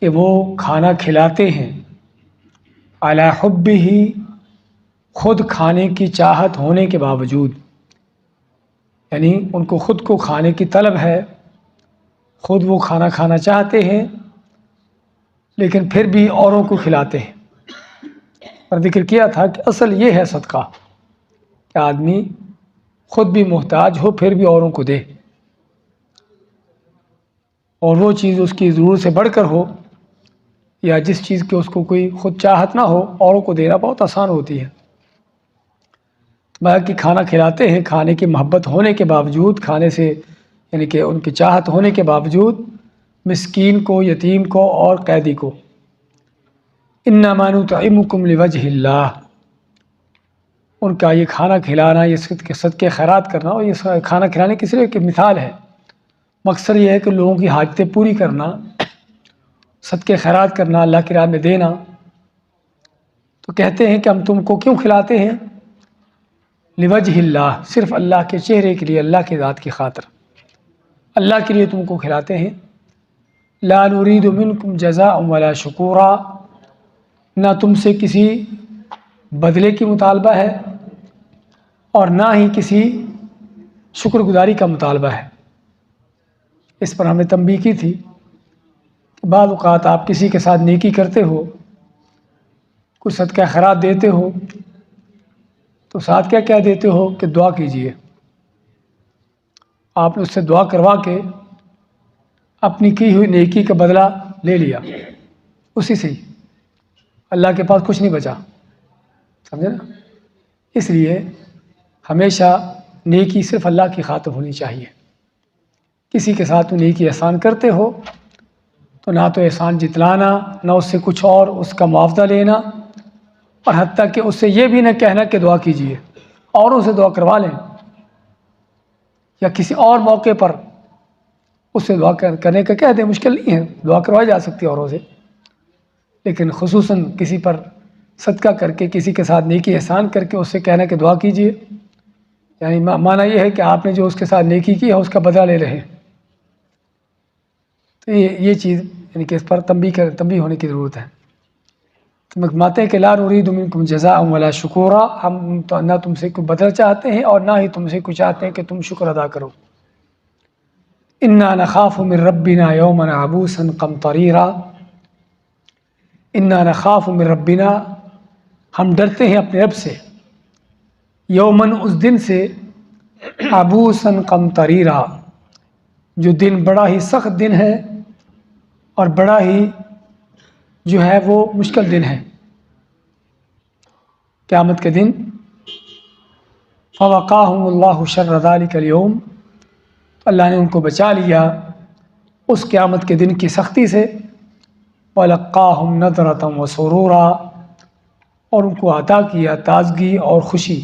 کہ وہ کھانا کھلاتے ہیں علی حبہ، خود کھانے کی چاہت ہونے کے باوجود، یعنی ان کو خود کو کھانے کی طلب ہے، خود وہ کھانا کھانا چاہتے ہیں لیکن پھر بھی اوروں کو کھلاتے ہیں۔ اور ذکر کیا تھا کہ اصل یہ ہے صدقہ کہ آدمی خود بھی محتاج ہو پھر بھی اوروں کو دے، اور وہ چیز اس کی ضرورت سے بڑھ کر ہو، یا جس چیز کی اس کو کوئی خود چاہت نہ ہو، اوروں کو دینا بہت آسان ہوتی ہے۔ باقی کھانا کھلاتے ہیں کھانے کی محبت ہونے کے باوجود، کھانے سے یعنی کہ ان کی چاہت ہونے کے باوجود، مسکین کو، یتیم کو اور قیدی کو۔ انما نطعمکم لوجہ اللہ، ان کا یہ کھانا کھلانا، یہ صدقے خیرات کرنا، اور یہ کھانا کھلانے کی صرف ایک مثال ہے۔ مقصد یہ ہے کہ لوگوں کی حاجتیں پوری کرنا، صدقے خیرات کرنا، اللہ کی راہ میں دینا۔ تو کہتے ہیں کہ ہم تم کو کیوں کھلاتے ہیں؟ لوجہ اللہ، صرف اللہ کے چہرے کے لیے، اللہ کی ذات کی خاطر، اللہ کے لیے تم کو کھلاتے ہیں۔ لا نرید منکم جزاء ولا شکورا، نہ تم سے کسی بدلے کی مطالبہ ہے اور نہ ہی کسی شکر گزاری کا مطالبہ ہے۔ اس پر ہم نے تنبیہ کی تھی کہ بعض اوقات آپ کسی کے ساتھ نیکی کرتے ہو، کچھ صدقہ خیرات دیتے ہو، تو ساتھ کیا کہہ دیتے ہو کہ دعا کیجئے۔ آپ نے اس سے دعا کروا کے اپنی کی ہوئی نیکی کا بدلہ لے لیا، اسی سے ہی، اللہ کے پاس کچھ نہیں بچا، سمجھے نا؟ اس لیے ہمیشہ نیکی صرف اللہ کی خاطر ہونی چاہیے۔ کسی کے ساتھ نیکی احسان کرتے ہو تو نہ تو احسان جتلانا، نہ اس سے کچھ اور اس کا معاوضہ لینا، اور حتیٰ کہ اس سے یہ بھی نہ کہنا کہ دعا کیجئے، اوروں سے دعا کروا لیں، یا کسی اور موقع پر اس سے دعا کرنے کا کہہ دیں، مشکل نہیں ہے، دعا کروائی جا سکتی ہے اوروں سے، لیکن خصوصاً کسی پر صدقہ کر کے، کسی کے ساتھ نیکی احسان کر کے اس سے کہنا کہ دعا کیجئے، یعنی معنی یہ ہے کہ آپ نے جو اس کے ساتھ نیکی کی ہے اس کا بدلہ لے رہے ہیں۔ تو یہ چیز یعنی کہ اس پر تنبیہ ہونے کی ضرورت ہے۔ تو فرماتے ہیں کہ لا نرید منکم جزاء ولا شکورا، ہم نہ تم سے کوئی بدلہ چاہتے ہیں اور نہ ہی تم سے کوئی چاہتے ہیں کہ تم شکر ادا کرو۔ انا نخاف من ربنا یوما عبوسا قمطریرا، انا نخاف من ربنا، ہم ڈرتے ہیں اپنے رب سے، یومن، اس دن سے، عبوسا قمطریرا، جو دن بڑا ہی سخت دن ہے اور بڑا ہی جو ہے وہ مشکل دن ہے، قیامت کے دن۔ فوقاہم اللہ شر ذلک اليوم، اللہ نے ان کو بچا لیا اس قیامت کے دن کی سختی سے۔ وَلَقَّاهُمْ نَضْرَةً وَسُرُورًا، اور ان کو عطا کیا تازگی اور خوشی۔